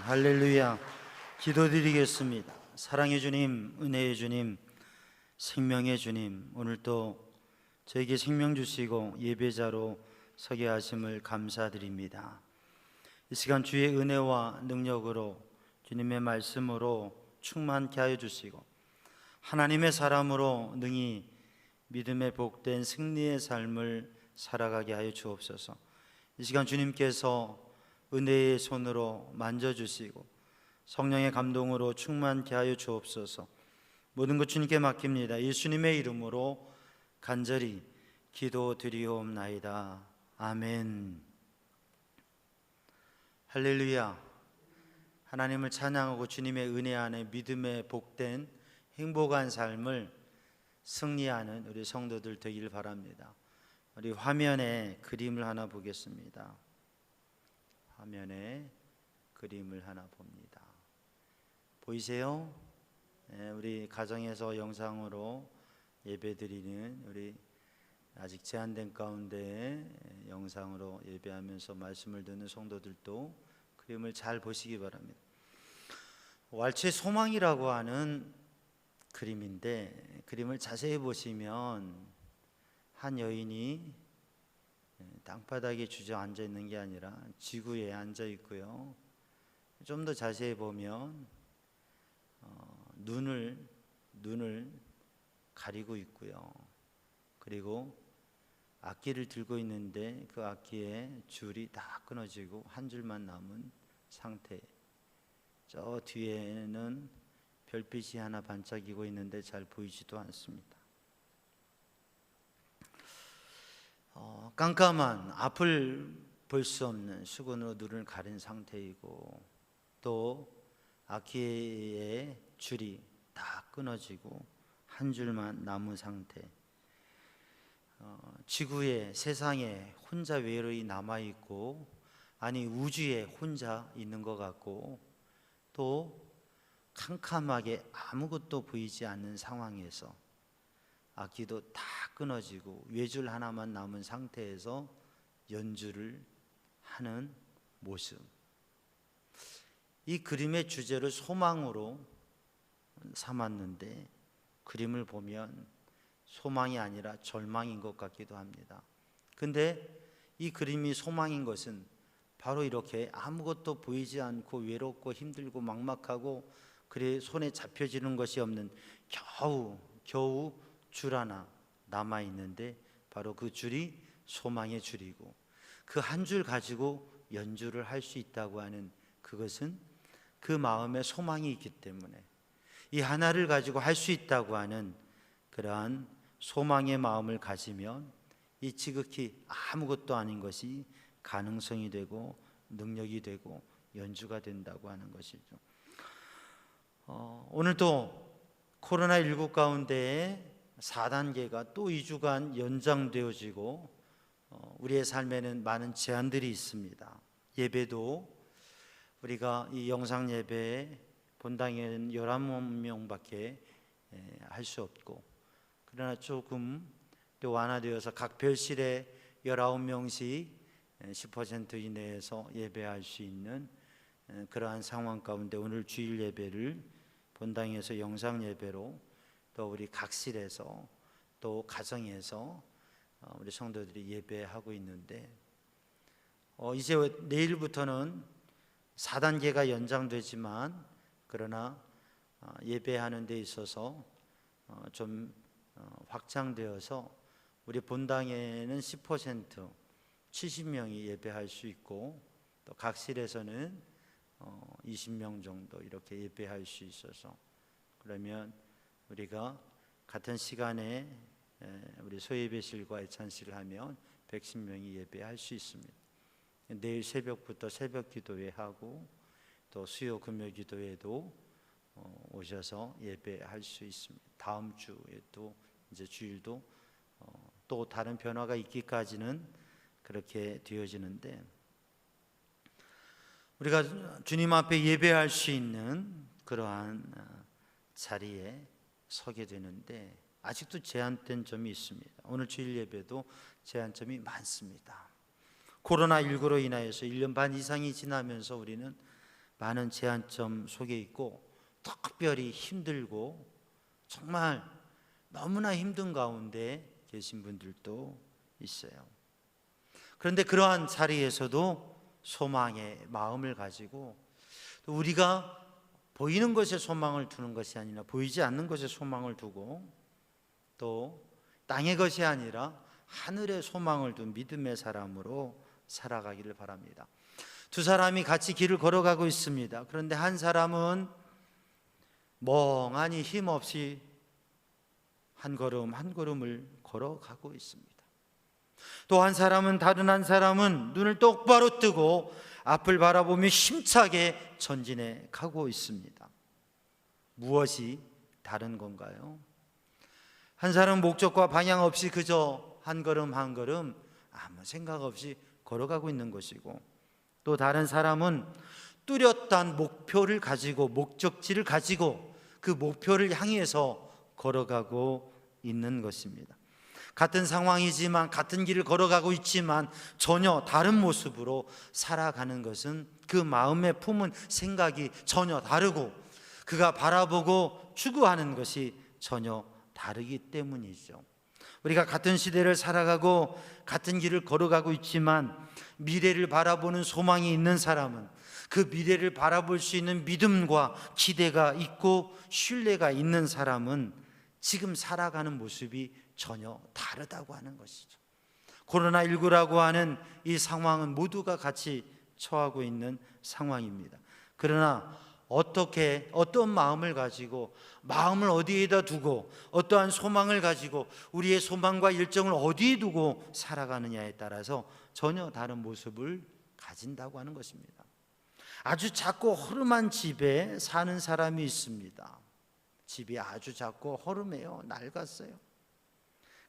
할렐루야. 기도드리겠습니다. 사랑의 주님, 은혜의 주님, 생명의 주님, 오늘도 저에게 생명 주시고 예배자로 서게 하심을 감사드립니다. 이 시간 주의 은혜와 능력으로 주님의 말씀으로 충만케 하여 주시고 하나님의 사람으로 능히 믿음에 복된 승리의 삶을 살아가게 하여 주옵소서. 이 시간 주님께서 은혜의 손으로 만져주시고 성령의 감동으로 충만케 하여 주옵소서. 모든 것 주님께 맡깁니다. 예수님의 이름으로 간절히 기도드리옵나이다. 아멘. 할렐루야. 하나님을 찬양하고 주님의 은혜 안에 믿음에 복된 행복한 삶을 승리하는 우리 성도들 되길 바랍니다. 우리 화면에 그림을 하나 보겠습니다. 화면에 그림을 하나 봅니다. 보이세요? 네, 우리 가정에서 영상으로 예배드리는 우리 아직 제한된 가운데 영상으로 예배하면서 말씀을 듣는 성도들도 그림을 잘 보시기 바랍니다. 왈츠의 소망이라고 하는 그림인데, 그림을 자세히 보시면 한 여인이 땅바닥에 주저앉아 있는 게 아니라 지구에 앉아 있고요. 좀 더 자세히 보면 눈을 가리고 있고요. 그리고 악기를 들고 있는데 그 악기의 줄이 다 끊어지고 한 줄만 남은 상태. 저 뒤에는 별빛이 하나 반짝이고 있는데 잘 보이지도 않습니다. 깜깜한 앞을 볼 수 없는 수건으로 눈을 가린 상태이고, 또 악기의 줄이 다 끊어지고 한 줄만 남은 상태. 지구에, 세상에 혼자 외로이 남아있고, 아니 우주에 혼자 있는 것 같고, 또 캄캄하게 아무것도 보이지 않는 상황에서 악기도 다 끊어지고 외줄 하나만 남은 상태에서 연주를 하는 모습. 이 그림의 주제를 소망으로 삼았는데, 그림을 보면 소망이 아니라 절망인 것 같기도 합니다. 근데 이 그림이 소망인 것은 바로 이렇게 아무것도 보이지 않고 외롭고 힘들고 막막하고 그래 손에 잡혀지는 것이 없는 겨우 줄 하나 남아 있는데, 바로 그 줄이 소망의 줄이고, 그 한 줄 가지고 연주를 할 수 있다고 하는 그것은 그 마음에 소망이 있기 때문에, 이 하나를 가지고 할 수 있다고 하는 그러한 소망의 마음을 가지면 이 지극히 아무것도 아닌 것이 가능성이 되고 능력이 되고 연주가 된다고 하는 것이죠. 오늘도 코로나19 가운데에 4단계가 또 2주간 연장되어지고 우리의 삶에는 많은 제한들이 있습니다. 예배도 우리가 이 영상 예배에 본당에는 11명밖에 할 수 없고, 그러나 조금 또 완화되어서 각 별실에 19명씩 10% 이내에서 예배할 수 있는 그러한 상황 가운데 오늘 주일 예배를 본당에서 영상 예배로, 또 우리 각실에서 또 가정에서 우리 성도들이 예배하고 있는데, 이제 내일부터는 4단계가 연장되지만, 그러나 예배하는 데 있어서 좀 확장되어서 우리 본당에는 10% 70명이 예배할 수 있고, 또 각실에서는 20명 정도 이렇게 예배할 수 있어서, 그러면 우리가 같은 시간에 우리 소예배실과 애찬실을 하면 110명이 예배할 수 있습니다. 내일 새벽부터 새벽 기도회 하고, 또 수요 금요 기도회도 오셔서 예배할 수 있습니다. 다음 주에 또 이제 주일도 또 다른 변화가 있기까지는 그렇게 되어지는데, 우리가 주님 앞에 예배할 수 있는 그러한 자리에 서게 되는데, 아직도 제한된 점이 있습니다. 오늘 주일 예배도 제한점이 많습니다. 코로나19로 인하여서 1년 반 이상이 지나면서 우리는 많은 제한점 속에 있고 특별히 힘들고 정말 너무나 힘든 가운데 계신 분들도 있어요. 그런데 그러한 자리에서도 소망의 마음을 가지고 또 우리가 보이는 것에 소망을 두는 것이 아니라 보이지 않는 것에 소망을 두고 또 땅의 것이 아니라 하늘의 소망을 둔 믿음의 사람으로 살아가기를 바랍니다. 두 사람이 같이 길을 걸어가고 있습니다. 그런데 한 사람은 멍하니 힘없이 한 걸음 한 걸음을 걸어가고 있습니다. 또 한 사람은, 다른 한 사람은 눈을 똑바로 뜨고 앞을 바라보며 힘차게 전진해 가고 있습니다. 무엇이 다른 건가요? 한 사람은 목적과 방향 없이 그저 한 걸음 한 걸음 아무 생각 없이 걸어가고 있는 것이고, 또 다른 사람은 뚜렷한 목표를 가지고 목적지를 가지고 그 목표를 향해서 걸어가고 있는 것입니다. 같은 상황이지만 같은 길을 걸어가고 있지만 전혀 다른 모습으로 살아가는 것은 그 마음에 품은 생각이 전혀 다르고 그가 바라보고 추구하는 것이 전혀 다르기 때문이죠. 우리가 같은 시대를 살아가고 같은 길을 걸어가고 있지만 미래를 바라보는 소망이 있는 사람은 그 미래를 바라볼 수 있는 믿음과 기대가 있고 신뢰가 있는 사람은 지금 살아가는 모습이 전혀 다르다고 하는 것이죠. 코로나19라고 하는 이 상황은 모두가 같이 처하고 있는 상황입니다. 그러나 어떤 마음을 가지고, 마음을 어디에다 두고, 어떠한 소망을 가지고 우리의 소망과 일정을 어디에 두고 살아가느냐에 따라서 전혀 다른 모습을 가진다고 하는 것입니다. 아주 작고 허름한 집에 사는 사람이 있습니다. 집이 아주 작고 허름해요. 낡았어요.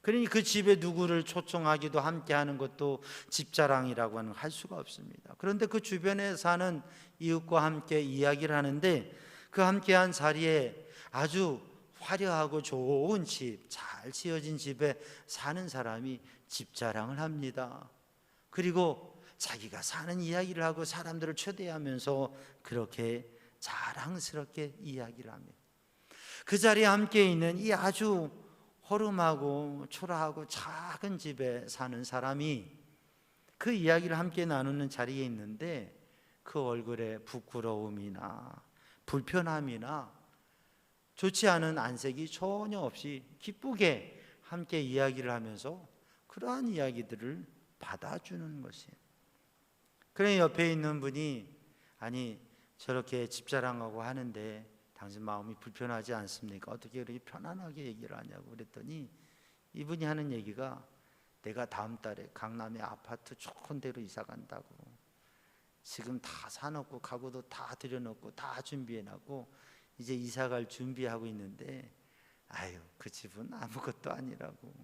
그러니 그 집에 누구를 초청하기도 함께하는 것도 집자랑이라고 하는 할 수가 없습니다. 그런데 그 주변에 사는 이웃과 함께 이야기를 하는데 그 함께한 자리에 아주 화려하고 좋은 집, 잘 지어진 집에 사는 사람이 집자랑을 합니다. 그리고 자기가 사는 이야기를 하고 사람들을 초대하면서 그렇게 자랑스럽게 이야기를 합니다. 그 자리에 함께 있는 이 아주 허름하고 초라하고 작은 집에 사는 사람이 그 이야기를 함께 나누는 자리에 있는데 그 얼굴에 부끄러움이나 불편함이나 좋지 않은 안색이 전혀 없이 기쁘게 함께 이야기를 하면서 그러한 이야기들을 받아주는 것이에요. 그러니 옆에 있는 분이 아니 저렇게 집자랑하고 하는데 당신 마음이 불편하지 않습니까? 어떻게 그렇게 편안하게 얘기를 하냐고 그랬더니 이분이 하는 얘기가 내가 다음 달에 강남에 아파트 좋은 데로 이사 간다고 지금 다 사놓고 가구도 다 들여놓고 다 준비해놓고 이제 이사 갈 준비하고 있는데 아유 그 집은 아무것도 아니라고.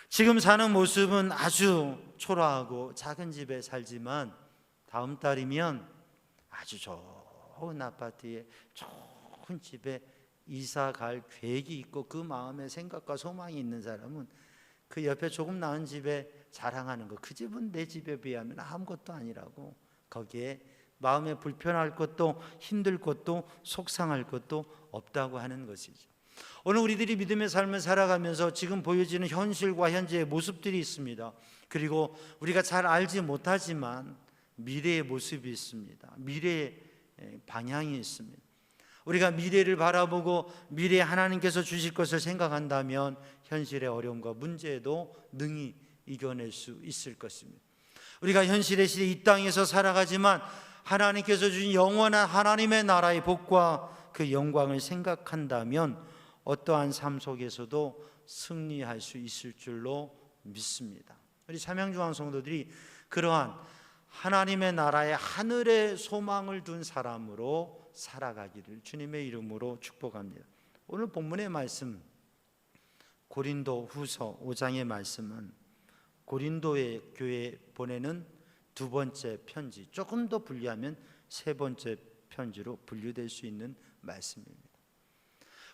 지금 사는 모습은 아주 초라하고 작은 집에 살지만 다음 달이면 아주 좋은 아파트에 좋은 집에 이사 갈 계획이 있고 그 마음에 생각과 소망이 있는 사람은 그 옆에 조금 나은 집에 자랑하는 거, 그 집은 내 집에 비하면 아무것도 아니라고. 거기에 마음에 불편할 것도 힘들 것도 속상할 것도 없다고 하는 것이죠. 오늘 우리들이 믿음의 삶을 살아가면서 지금 보여지는 현실과 현재의 모습들이 있습니다. 그리고 우리가 잘 알지 못하지만 미래의 모습이 있습니다. 미래의 방향이 있습니다. 우리가 미래를 바라보고 미래에 하나님께서 주실 것을 생각한다면 현실의 어려움과 문제도 능히 이겨낼 수 있을 것입니다. 우리가 현실의 시대 이 땅에서 살아가지만 하나님께서 주신 영원한 하나님의 나라의 복과 그 영광을 생각한다면 어떠한 삶 속에서도 승리할 수 있을 줄로 믿습니다. 우리 삼양중앙 성도들이 그러한 하나님의 나라의 하늘의 소망을 둔 사람으로 살아가기를 주님의 이름으로 축복합니다. 오늘 본문의 말씀 고린도 후서 5장의 말씀은 고린도의 교회에 보내는 두 번째 편지, 조금 더 분리하면 세 번째 편지로 분류될 수 있는 말씀입니다.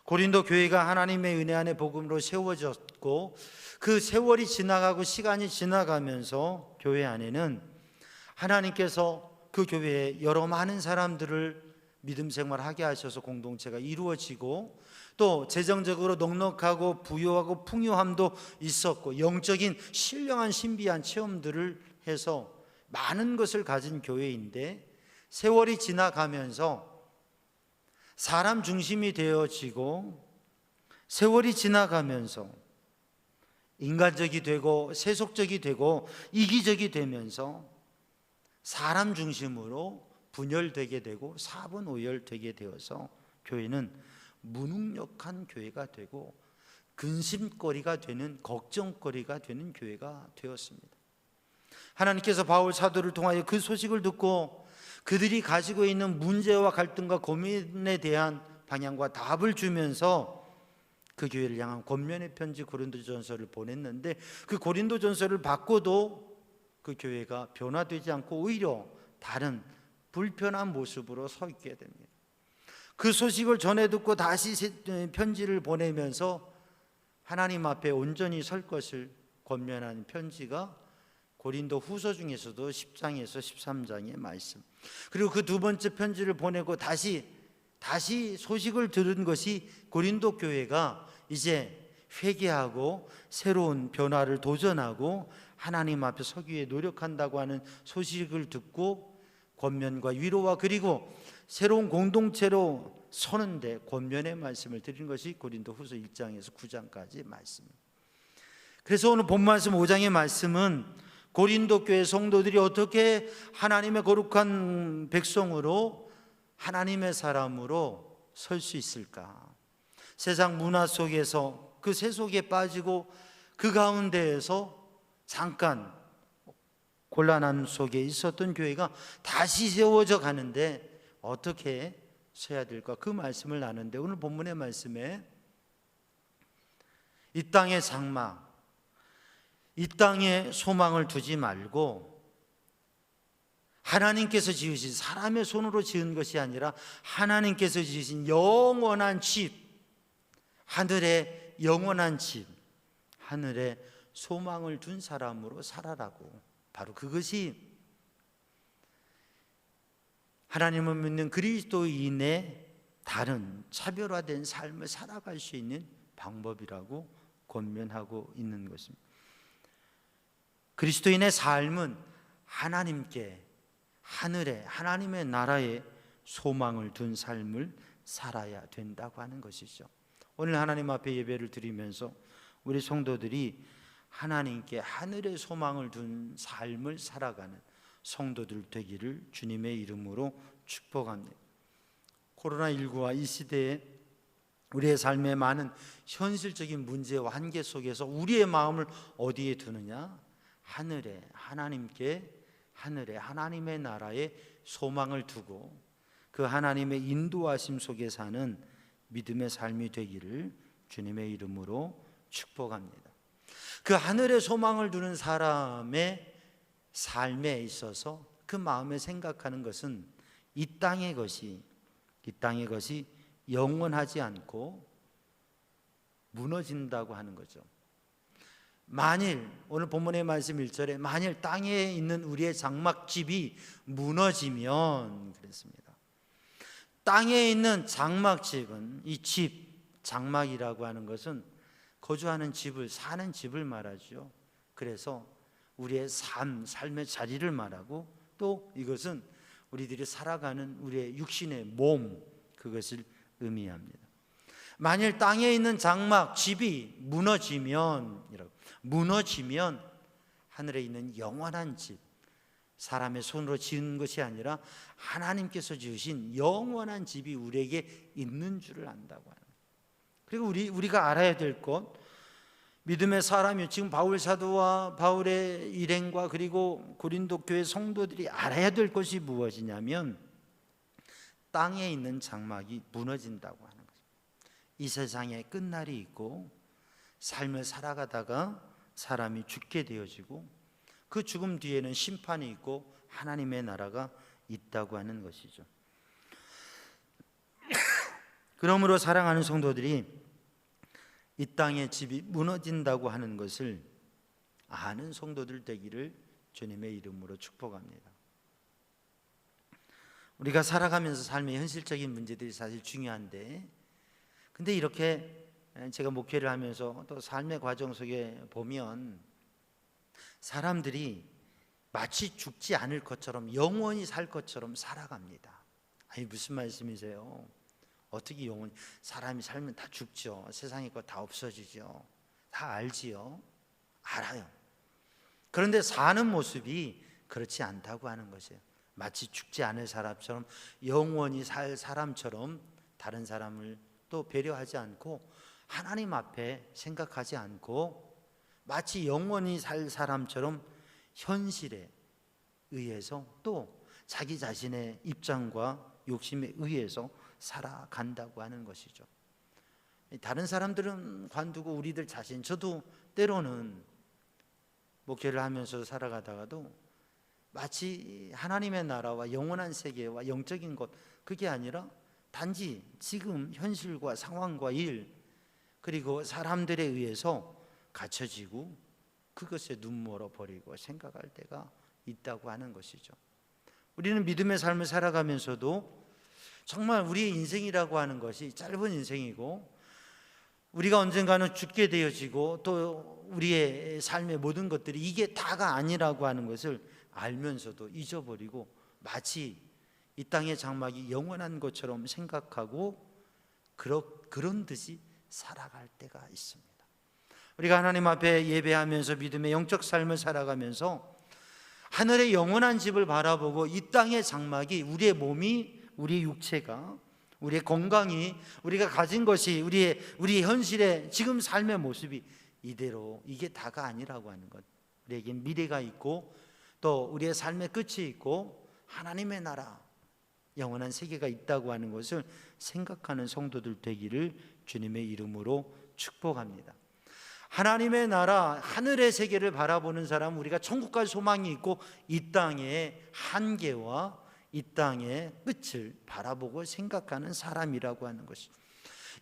고린도 교회가 하나님의 은혜 안에 복음으로 세워졌고 그 세월이 지나가고 시간이 지나가면서 교회 안에는 하나님께서 그 교회에 여러 많은 사람들을 믿음 생활하게 하셔서 공동체가 이루어지고, 또 재정적으로 넉넉하고 부유하고 풍요함도 있었고, 영적인 신령한 신비한 체험들을 해서 많은 것을 가진 교회인데, 세월이 지나가면서 사람 중심이 되어지고, 세월이 지나가면서 인간적이 되고 세속적이 되고 이기적이 되면서 사람 중심으로 분열되게 되고 사분오열되게 되어서 교회는 무능력한 교회가 되고 근심거리가 되는, 걱정거리가 되는 교회가 되었습니다. 하나님께서 바울 사도를 통하여 그 소식을 듣고 그들이 가지고 있는 문제와 갈등과 고민에 대한 방향과 답을 주면서 그 교회를 향한 권면의 편지 고린도전서를 보냈는데, 그 고린도전서를 받고도 그 교회가 변화되지 않고 오히려 다른 불편한 모습으로 서 있게 됩니다. 그 소식을 전해 듣고 다시 편지를 보내면서 하나님 앞에 온전히 설 것을 권면하는 편지가 고린도 후서 중에서도 10장에서 13장의 말씀, 그리고 그 두 번째 편지를 보내고 다시 소식을 들은 것이 고린도 교회가 이제 회개하고 새로운 변화를 도전하고 하나님 앞에 서기 위해 노력한다고 하는 소식을 듣고 권면과 위로와 그리고 새로운 공동체로 서는데 권면의 말씀을 드린 것이 고린도 후서 1장에서 9장까지 말씀입니다. 그래서 오늘 본 말씀 5장의 말씀은 고린도 교회 성도들이 어떻게 하나님의 거룩한 백성으로, 하나님의 사람으로 설 수 있을까? 세상 문화 속에서 그 세속에 빠지고 그 가운데에서 잠깐 곤란한 속에 있었던 교회가 다시 세워져 가는데 어떻게 서야 될까? 그 말씀을 나누는데, 오늘 본문의 말씀에 이 땅의 장막, 이 땅에 소망을 두지 말고 하나님께서 지으신, 사람의 손으로 지은 것이 아니라 하나님께서 지으신 영원한 집, 하늘의 영원한 집, 하늘에 소망을 둔 사람으로 살아라고, 바로 그것이 하나님을 믿는 그리스도인의 다른 차별화된 삶을 살아갈 수 있는 방법이라고 권면하고 있는 것입니다. 그리스도인의 삶은 하나님께, 하늘에, 하나님의 나라에 소망을 둔 삶을 살아야 된다고 하는 것이죠. 오늘 하나님 앞에 예배를 드리면서 우리 성도들이 하나님께 하늘의 소망을 둔 삶을 살아가는 성도들 되기를 주님의 이름으로 축복합니다. 코로나19와 이 시대에 우리의 삶에 많은 현실적인 문제와 한계 속에서 우리의 마음을 어디에 두느냐? 하늘에, 하나님께, 하늘에 하나님의 나라에 소망을 두고 그 하나님의 인도하심 속에 사는 믿음의 삶이 되기를 주님의 이름으로 축복합니다. 그 하늘에 소망을 두는 사람의 삶에 있어서 그 마음에 생각하는 것은 이 땅의 것이 영원하지 않고 무너진다고 하는 거죠. 만일, 오늘 본문의 말씀 1절에 만일 땅에 있는 우리의 장막집이 무너지면, 그랬습니다. 땅에 있는 장막집은, 이 집, 장막이라고 하는 것은 거주하는 집을, 사는 집을 말하죠. 그래서 우리의 삶의 자리를 말하고, 또 이것은 우리들이 살아가는 우리의 육신의 몸, 그것을 의미합니다. 만일 땅에 있는 장막, 집이 무너지면 하늘에 있는 영원한 집, 사람의 손으로 지은 것이 아니라 하나님께서 지으신 영원한 집이 우리에게 있는 줄을 안다고 하는 거예요. 그리고 우리가 알아야 될 것, 믿음의 사람이, 지금 바울 사도와 바울의 일행과 그리고 고린도 교회 성도들이 알아야 될 것이 무엇이냐면, 땅에 있는 장막이 무너진다고 하는 거죠. 이 세상에 끝날이 있고 삶을 살아가다가 사람이 죽게 되어지고 그 죽음 뒤에는 심판이 있고 하나님의 나라가 있다고 하는 것이죠. 그러므로 사랑하는 성도들이 이 땅의 집이 무너진다고 하는 것을 아는 성도들 되기를 주님의 이름으로 축복합니다. 우리가 살아가면서 삶의 현실적인 문제들이 사실 중요한데, 근데 이렇게 제가 목회를 하면서 또 삶의 과정 속에 보면 사람들이 마치 죽지 않을 것처럼 영원히 살 것처럼 살아갑니다. 아니, 무슨 말씀이세요? 어떻게 영원히? 사람이 살면 다 죽죠. 세상에 거 다 없어지죠. 다 알지요. 알아요. 그런데 사는 모습이 그렇지 않다고 하는 것이에요. 마치 죽지 않을 사람처럼, 영원히 살 사람처럼 다른 사람을 또 배려하지 않고 하나님 앞에 생각하지 않고 마치 영원히 살 사람처럼 현실에 의해서 또 자기 자신의 입장과 욕심에 의해서 살아간다고 하는 것이죠. 다른 사람들은 관두고 우리들 자신, 저도 때로는 목회를 하면서 살아가다가도 마치 하나님의 나라와 영원한 세계와 영적인 것, 그게 아니라 단지 지금 현실과 상황과 일, 그리고 사람들에 의해서 갇혀지고 그것에 눈멀어 버리고 생각할 때가 있다고 하는 것이죠. 우리는 믿음의 삶을 살아가면서도 정말 우리의 인생이라고 하는 것이 짧은 인생이고, 우리가 언젠가는 죽게 되어지고 또 우리의 삶의 모든 것들이 이게 다가 아니라고 하는 것을 알면서도 잊어버리고 마치 이 땅의 장막이 영원한 것처럼 생각하고 그런 듯이 살아갈 때가 있습니다. 우리가 하나님 앞에 예배하면서 믿음의 영적 삶을 살아가면서 하늘의 영원한 집을 바라보고 이 땅의 장막이, 우리의 몸이, 우리의 육체가, 우리의 건강이, 우리가 가진 것이, 우리의 현실의 지금 삶의 모습이 이대로 이게 다가 아니라고 하는 것, 우리에겐 미래가 있고 또 우리의 삶의 끝이 있고 하나님의 나라, 영원한 세계가 있다고 하는 것을 생각하는 성도들 되기를 주님의 이름으로 축복합니다. 하나님의 나라, 하늘의 세계를 바라보는 사람은 우리가 천국갈 소망이 있고 이 땅의 한계와 이 땅의 끝을 바라보고 생각하는 사람이라고 하는 것이,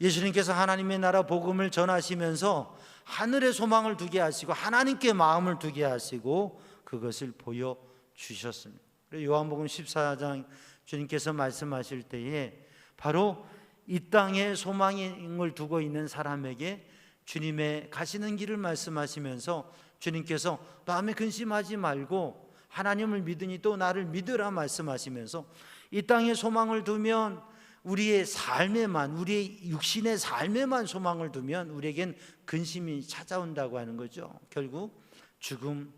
예수님께서 하나님의 나라 복음을 전하시면서 하늘의 소망을 두게 하시고 하나님께 마음을 두게 하시고 그것을 보여주셨습니다. 요한복음 14장 주님께서 말씀하실 때에 바로 이 땅에 소망을 두고 있는 사람에게 주님의 가시는 길을 말씀하시면서 주님께서 마음에 근심하지 말고 하나님을 믿으니 또 나를 믿으라 말씀하시면서 이 땅에 소망을 두면, 우리의 삶에만, 우리의 육신의 삶에만 소망을 두면 우리에겐 근심이 찾아온다고 하는 거죠. 결국 죽음,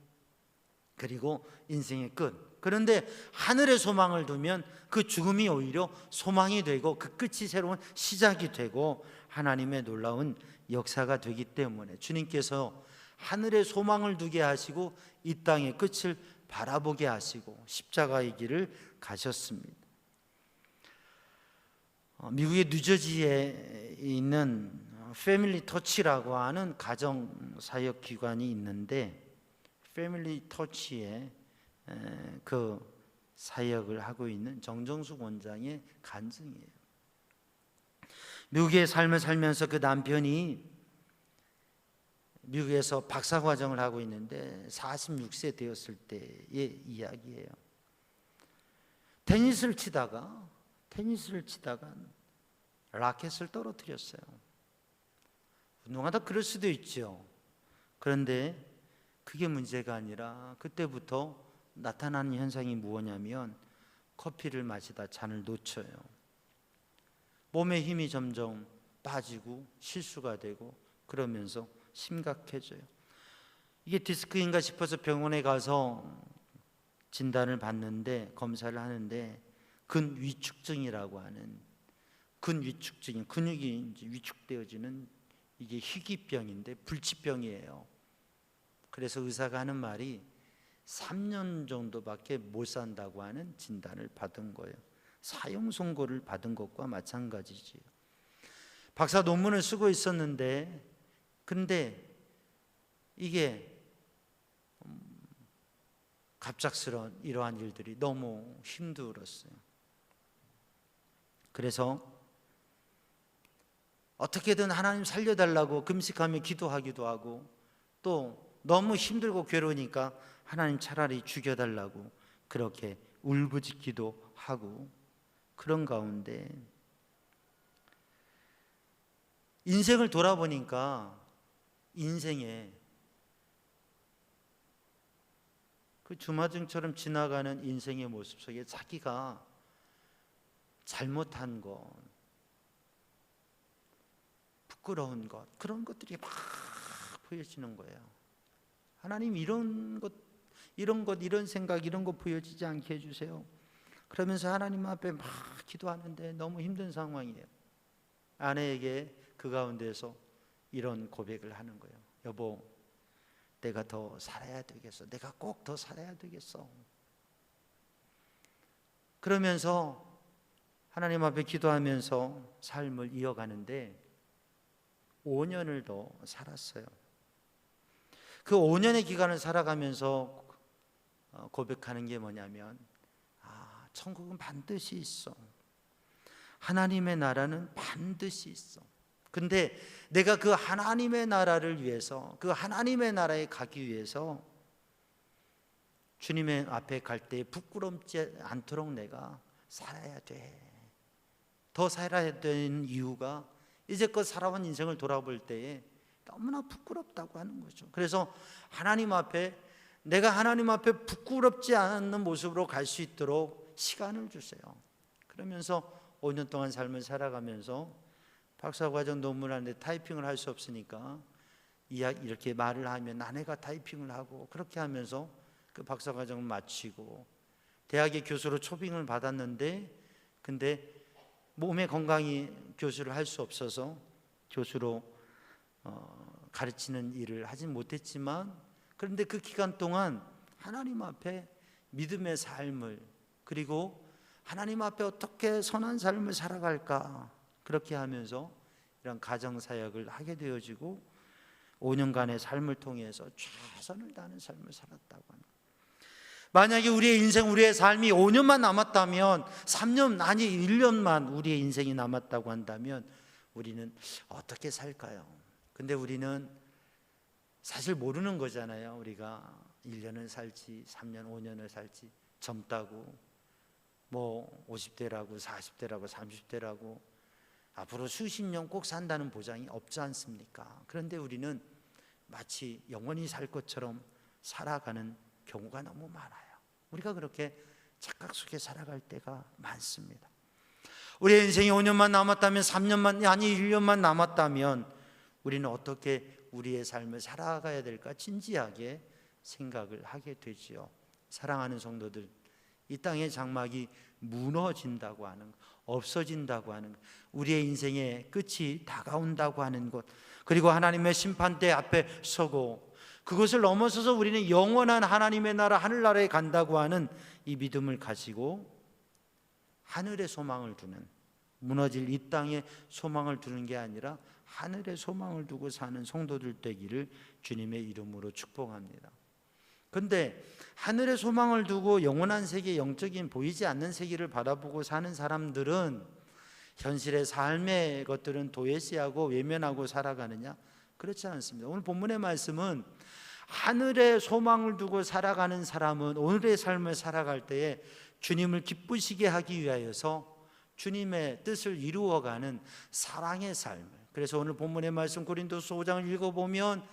그리고 인생의 끝. 그런데 하늘의 소망을 두면 그 죽음이 오히려 소망이 되고 그 끝이 새로운 시작이 되고 하나님의 놀라운 역사가 되기 때문에 주님께서 하늘의 소망을 두게 하시고 이 땅의 끝을 바라보게 하시고 십자가의 길을 가셨습니다. 미국의 뉴저지에 있는 패밀리 터치라고 하는 가정사역 기관이 있는데, 패밀리 터치에 그 사역을 하고 있는 정정숙 원장의 간증이에요. 미국의 삶을 살면서 그 남편이 미국에서 박사과정을 하고 있는데 46세 되었을 때의 이야기예요. 테니스를 치다가 라켓을 떨어뜨렸어요. 운동하다 그럴 수도 있죠. 그런데 그게 문제가 아니라 그때부터 나타나는 현상이 무엇이냐면 커피를 마시다 잔을 놓쳐요. 몸의 힘이 점점 빠지고 실수가 되고 그러면서 심각해져요. 이게 디스크인가 싶어서 병원에 가서 진단을 받는데, 검사를 하는데 근위축증이라고 하는, 근위축증이 근육이 이제 위축되어지는 이게 희귀병인데 불치병이에요. 그래서 의사가 하는 말이 3년 정도밖에 못 산다고 하는 진단을 받은 거예요. 사형 선고를 받은 것과 마찬가지지요. 박사 논문을 쓰고 있었는데, 근데 이게 갑작스러운 이러한 일들이 너무 힘들었어요. 그래서 어떻게든 하나님 살려달라고 금식하며 기도하기도 하고, 또 너무 힘들고 괴로우니까 하나님 차라리 죽여달라고 그렇게 울부짖기도 하고, 그런 가운데 인생을 돌아보니까 인생에 그 주마등처럼 지나가는 인생의 모습 속에 자기가 잘못한 것, 부끄러운 것, 그런 것들이 막 보여지는 거예요. 하나님 이런 생각, 이런 거 보여지지 않게 해주세요. 그러면서 하나님 앞에 막 기도하는데 너무 힘든 상황이에요. 아내에게 그 가운데서 이런 고백을 하는 거예요. 여보, 내가 더 살아야 되겠어. 내가 꼭 더 살아야 되겠어. 그러면서 하나님 앞에 기도하면서 삶을 이어가는데 5년을 더 살았어요. 그 5년의 기간을 살아가면서 고백하는 게 뭐냐면, 천국은 반드시 있어. 하나님의 나라는 반드시 있어. 근데 내가 그 하나님의 나라를 위해서, 그 하나님의 나라에 가기 위해서 주님의 앞에 갈 때 부끄럽지 않도록 내가 살아야 돼. 더 살아야 되는 이유가 이제껏 살아온 인생을 돌아볼 때에 너무나 부끄럽다고 하는 거죠. 그래서 하나님 앞에, 내가 하나님 앞에 부끄럽지 않는 모습으로 갈 수 있도록 시간을 주세요. 그러면서 5년 동안 삶을 살아가면서 박사과정 논문을 하는데 타이핑을 할 수 없으니까 이렇게 말을 하면 아내가 타이핑을 하고, 그렇게 하면서 그 박사과정을 마치고 대학의 교수로 초빙을 받았는데, 근데 몸의 건강이 교수를 할 수 없어서 교수로 가르치는 일을 하진 못했지만, 그런데 그 기간 동안 하나님 앞에 믿음의 삶을, 그리고 하나님 앞에 어떻게 선한 삶을 살아갈까, 그렇게 하면서 이런 가정사역을 하게 되어지고 5년간의 삶을 통해서 최선을 다하는 삶을 살았다고 하는 거예요. 만약에 우리의 인생, 우리의 삶이 5년만 남았다면, 3년 아니 1년만 우리의 인생이 남았다고 한다면 우리는 어떻게 살까요? 근데 우리는 사실 모르는 거잖아요. 우리가 1년을 살지 3년 5년을 살지, 젊다고 뭐 50대라고 40대라고 30대라고 앞으로 수십 년 꼭 산다는 보장이 없지 않습니까? 그런데 우리는 마치 영원히 살 것처럼 살아가는 경우가 너무 많아요. 우리가 그렇게 착각 속에 살아갈 때가 많습니다. 우리의 인생이 5년만 남았다면, 3년만 아니 1년만 남았다면 우리는 어떻게 우리의 삶을 살아가야 될까 진지하게 생각을 하게 되지요. 사랑하는 성도들, 이 땅의 장막이 무너진다고 하는 것, 없어진다고 하는 것, 우리의 인생의 끝이 다가온다고 하는 것, 그리고 하나님의 심판대 앞에 서고 그것을 넘어서서 우리는 영원한 하나님의 나라, 하늘나라에 간다고 하는 이 믿음을 가지고 하늘의 소망을 두는, 무너질 이 땅에 소망을 두는 게 아니라 하늘의 소망을 두고 사는 성도들 되기를 주님의 이름으로 축복합니다. 그런데 하늘의 소망을 두고 영원한 세계, 영적인 보이지 않는 세계를 바라보고 사는 사람들은 현실의 삶의 것들은 도외시하고 외면하고 살아가느냐? 그렇지 않습니다. 오늘 본문의 말씀은 하늘의 소망을 두고 살아가는 사람은 오늘의 삶을 살아갈 때에 주님을 기쁘시게 하기 위하여서 주님의 뜻을 이루어가는 사랑의 삶을, 그래서 오늘 본문의 말씀 고린도서 5장을 읽어보면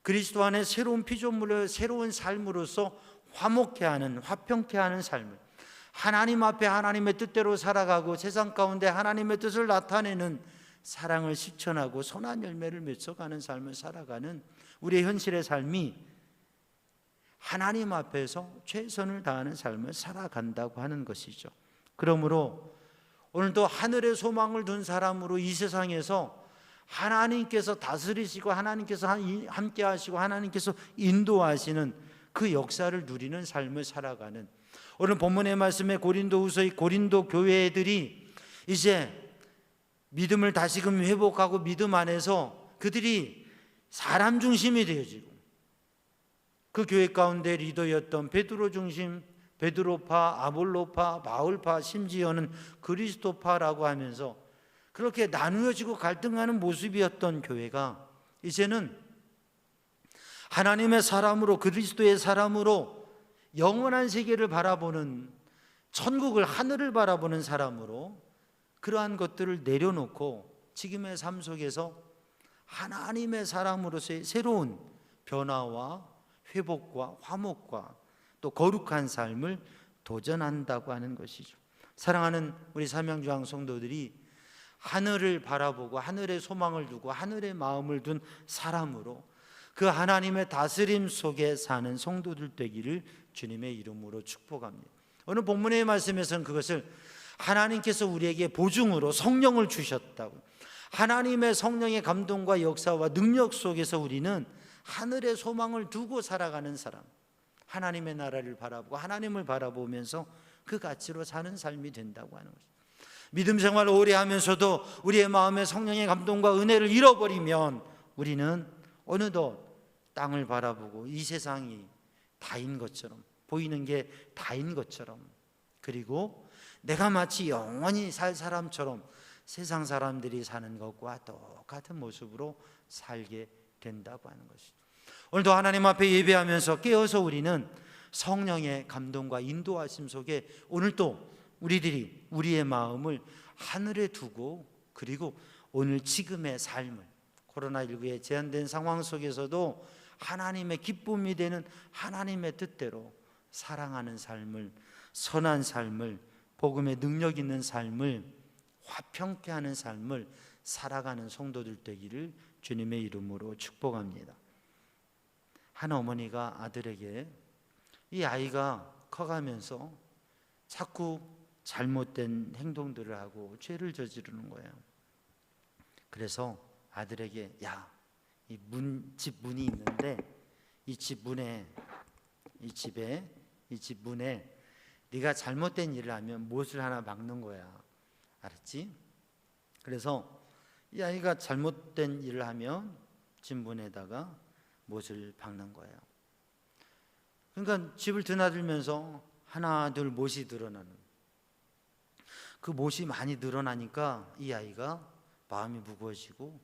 그리스도 안에 새로운 피조물을 새로운 삶으로서 화목케 하는, 화평케 하는 삶을, 하나님 앞에 하나님의 뜻대로 살아가고 세상 가운데 하나님의 뜻을 나타내는 사랑을 실천하고 선한 열매를 맺어가는 삶을 살아가는 우리의 현실의 삶이 하나님 앞에서 최선을 다하는 삶을 살아간다고 하는 것이죠. 그러므로 오늘도 하늘의 소망을 둔 사람으로 이 세상에서 하나님께서 다스리시고 하나님께서 함께 하시고 하나님께서 인도하시는 그 역사를 누리는 삶을 살아가는, 오늘 본문의 말씀에 고린도후서의 고린도 교회들이 이제 믿음을 다시금 회복하고 믿음 안에서 그들이 사람 중심이 되어지고, 그 교회 가운데 리더였던 베드로 중심, 베드로파, 아볼로파, 바울파, 심지어는 그리스도파라고 하면서 그렇게 나누어지고 갈등하는 모습이었던 교회가 이제는 하나님의 사람으로, 그리스도의 사람으로 영원한 세계를 바라보는, 천국을, 하늘을 바라보는 사람으로 그러한 것들을 내려놓고 지금의 삶 속에서 하나님의 사람으로서의 새로운 변화와 회복과 화목과 또 거룩한 삶을 도전한다고 하는 것이죠. 사랑하는 우리 삼양주항 성도들이 하늘을 바라보고 하늘에 소망을 두고 하늘에 마음을 둔 사람으로 그 하나님의 다스림 속에 사는 성도들 되기를 주님의 이름으로 축복합니다. 오늘 본문의 말씀에서는 그것을 하나님께서 우리에게 보증으로 성령을 주셨다고, 하나님의 성령의 감동과 역사와 능력 속에서 우리는 하늘의 소망을 두고 살아가는 사람, 하나님의 나라를 바라보고 하나님을 바라보면서 그 가치로 사는 삶이 된다고 하는 것입니다. 믿음 생활을 오래 하면서도 우리의 마음에 성령의 감동과 은혜를 잃어버리면 우리는 어느덧 땅을 바라보고 이 세상이 다인 것처럼, 보이는 게 다인 것처럼, 그리고 내가 마치 영원히 살 사람처럼 세상 사람들이 사는 것과 똑같은 모습으로 살게 된다고 하는 것이죠. 오늘도 하나님 앞에 예배하면서 깨어서 우리는 성령의 감동과 인도하심 속에 오늘도 우리들이 우리의 마음을 하늘에 두고, 그리고 오늘 지금의 삶을 코로나19에 제한된 상황 속에서도 하나님의 기쁨이 되는 하나님의 뜻대로 사랑하는 삶을, 선한 삶을, 복음의 능력 있는 삶을, 화평케 하는 삶을 살아가는 성도들 되기를 주님의 이름으로 축복합니다. 한 어머니가 아들에게, 이 아이가 커가면서 자꾸 잘못된 행동들을 하고 죄를 저지르는 거예요. 그래서 아들에게, 야, 이 집 문이 있는데 이 집 문에 네가 잘못된 일을 하면 못을 하나 막는 거야. 알았지? 그래서 이 아이가 잘못된 일을 하면 집 문에다가 못을 박는 거예요. 그러니까 집을 드나들면서 하나 둘 못이 늘어나는, 그 못이 많이 늘어나니까 이 아이가 마음이 무거워지고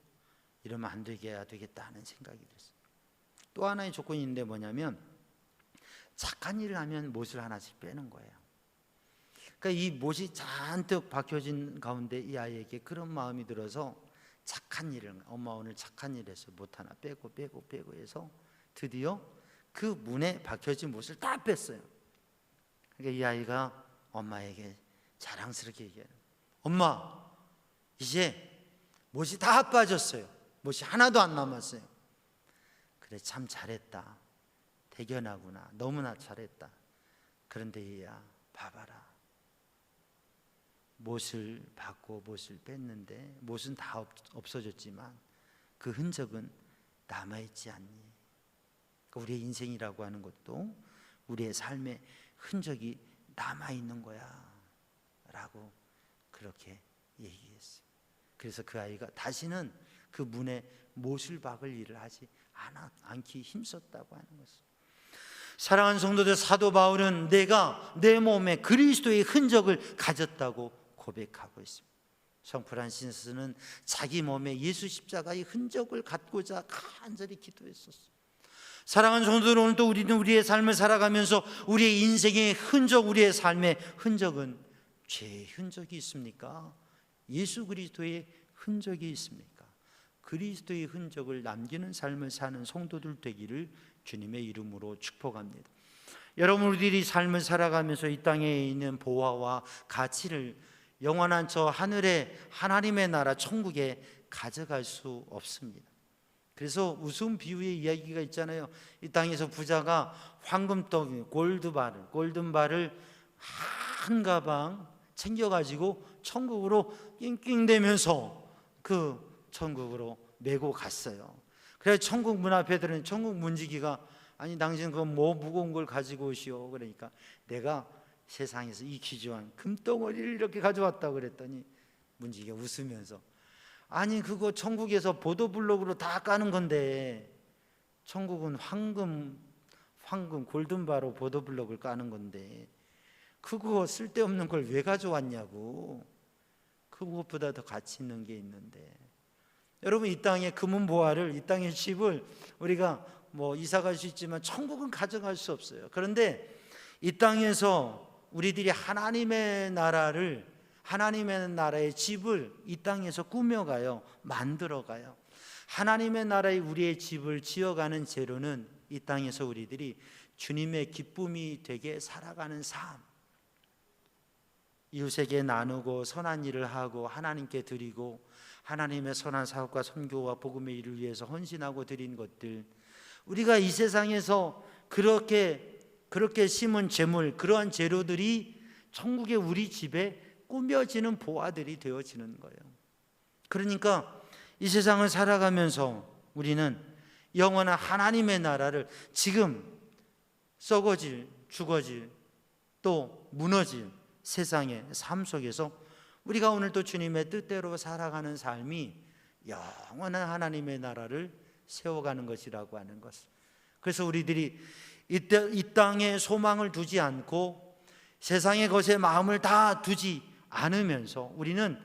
이러면 안 되게 해야 되겠다는 생각이 들었어요. 또 하나의 조건이 있는데 뭐냐면 착한 일을 하면 못을 하나씩 빼는 거예요. 그러니까 이 못이 잔뜩 박혀진 가운데 이 아이에게 그런 마음이 들어서 착한 일을, 엄마 오늘 착한 일 해서 못 하나 빼고 해서 드디어 그 문에 박혀진 못을 다 뺐어요. 그러니까 이 아이가 엄마에게 자랑스럽게 얘기해요. 엄마, 이제 못이 다 빠졌어요. 못이 하나도 안 남았어요. 그래, 참 잘했다. 대견하구나. 너무나 잘했다. 그런데 얘야, 봐봐라. 못을 받고 못을 뺐는데 못은 다 없어졌지만 그 흔적은 남아있지 않니? 우리의 인생이라고 하는 것도 우리의 삶의 흔적이 남아있는 거야 라고 그렇게 얘기했어요. 그래서 그 아이가 다시는 그 문에 못을 박을 일을 하지 않기 힘썼다고 하는 것입니다. 사랑하는 성도들, 사도 바울은 내가 내 몸에 그리스도의 흔적을 가졌다고 고백하고 있습니다. 성 프란시스는 자기 몸에 예수 십자가의 흔적을 갖고자 간절히 기도했었어요. 사랑하는 성도들, 오늘도 우리는 우리의 삶을 살아가면서 우리의 인생의 흔적, 우리의 삶의 흔적은 죄의 흔적이 있습니까? 예수 그리스도의 흔적이 있습니까? 그리스도의 흔적을 남기는 삶을 사는 성도들 되기를 주님의 이름으로 축복합니다. 여러분, 우리들이 삶을 살아가면서 이 땅에 있는 보화와 가치를 영원한 저 하늘의 하나님의 나라 천국에 가져갈 수 없습니다. 그래서 웃음 비유의 이야기가 있잖아요. 이 땅에서 부자가 황금떡, 골든바를 한 가방 챙겨가지고 천국으로 낑낑대면서 그 천국으로 메고 갔어요. 그래서 천국 문 앞에 들은 천국 문지기가, 아니 당신 그 뭐 무거운 걸 가지고 오시오. 그러니까 내가 세상에서 이 귀중한 금덩어리를 이렇게 가져왔다고 그랬더니 문지기가 웃으면서, 아니 그거 천국에서 보도블록으로 다 까는 건데, 천국은 황금 골든바로 보도블록을 까는 건데 그거 쓸데없는 걸 왜 가져왔냐고. 그것보다 더 가치 있는 게 있는데. 여러분, 이 땅의 금은 보화를, 이 땅의 집을 우리가 뭐 이사 갈 수 있지만 천국은 가져갈 수 없어요. 그런데 이 땅에서 우리들이 하나님의 나라를, 하나님의 나라의 집을 이 땅에서 꾸며가요, 만들어가요. 하나님의 나라의 우리의 집을 지어가는 재료는 이 땅에서 우리들이 주님의 기쁨이 되게 살아가는 삶, 이웃에게 나누고 선한 일을 하고 하나님께 드리고 하나님의 선한 사업과 선교와 복음의 일을 위해서 헌신하고 드린 것들, 우리가 이 세상에서 그렇게 심은 재물, 그러한 재료들이 천국의 우리 집에 꾸며지는 보화들이 되어지는 거예요. 그러니까 이 세상을 살아가면서 우리는 영원한 하나님의 나라를 지금 썩어질, 죽어질, 또 무너질 세상의 삶 속에서 우리가 오늘도 주님의 뜻대로 살아가는 삶이 영원한 하나님의 나라를 세워가는 것이라고 하는 것. 그래서 우리들이 이 땅에 소망을 두지 않고 세상의 것에 마음을 다 두지 않으면서 우리는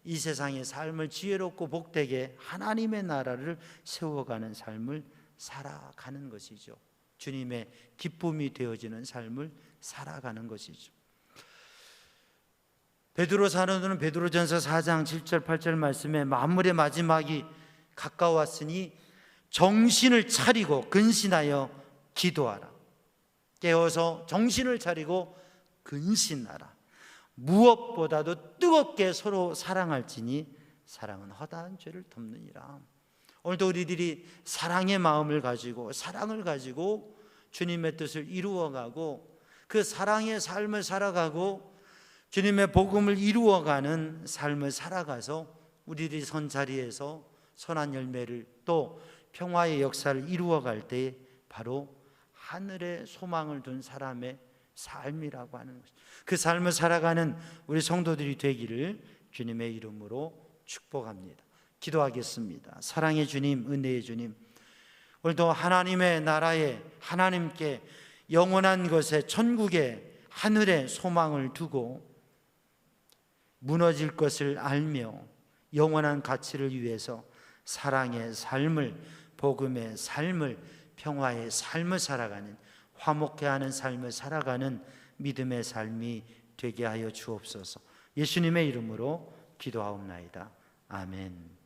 이 세상의 삶을 지혜롭고 복되게 하나님의 나라를 세워가는 삶을 살아가는 것이죠. 주님의 기쁨이 되어지는 삶을 살아가는 것이죠. 베드로 사도는 베드로전서 4장 7절 8절 말씀에 만물의 마지막이 가까웠으니 정신을 차리고 근신하여 기도하라. 깨어서 정신을 차리고 근신하라. 무엇보다도 뜨겁게 서로 사랑할지니 사랑은 허다한 죄를 덮느니라. 오늘도 우리들이 사랑의 마음을 가지고 사랑을 가지고 주님의 뜻을 이루어가고 그 사랑의 삶을 살아가고 주님의 복음을 이루어가는 삶을 살아가서 우리들이 선 자리에서 선한 열매를 또 평화의 역사를 이루어갈 때 바로 하늘에 소망을 둔 사람의 삶이라고 하는 것입니다. 그 삶을 살아가는 우리 성도들이 되기를 주님의 이름으로 축복합니다. 기도하겠습니다. 사랑의 주님, 은혜의 주님, 오늘도 하나님의 나라에 하나님께 영원한 것에 천국에 하늘에 소망을 두고 무너질 것을 알며 영원한 가치를 위해서 사랑의 삶을, 복음의 삶을, 평화의 삶을 살아가는, 화목해 하는 삶을 살아가는 믿음의 삶이 되게 하여 주옵소서. 예수님의 이름으로 기도하옵나이다. 아멘.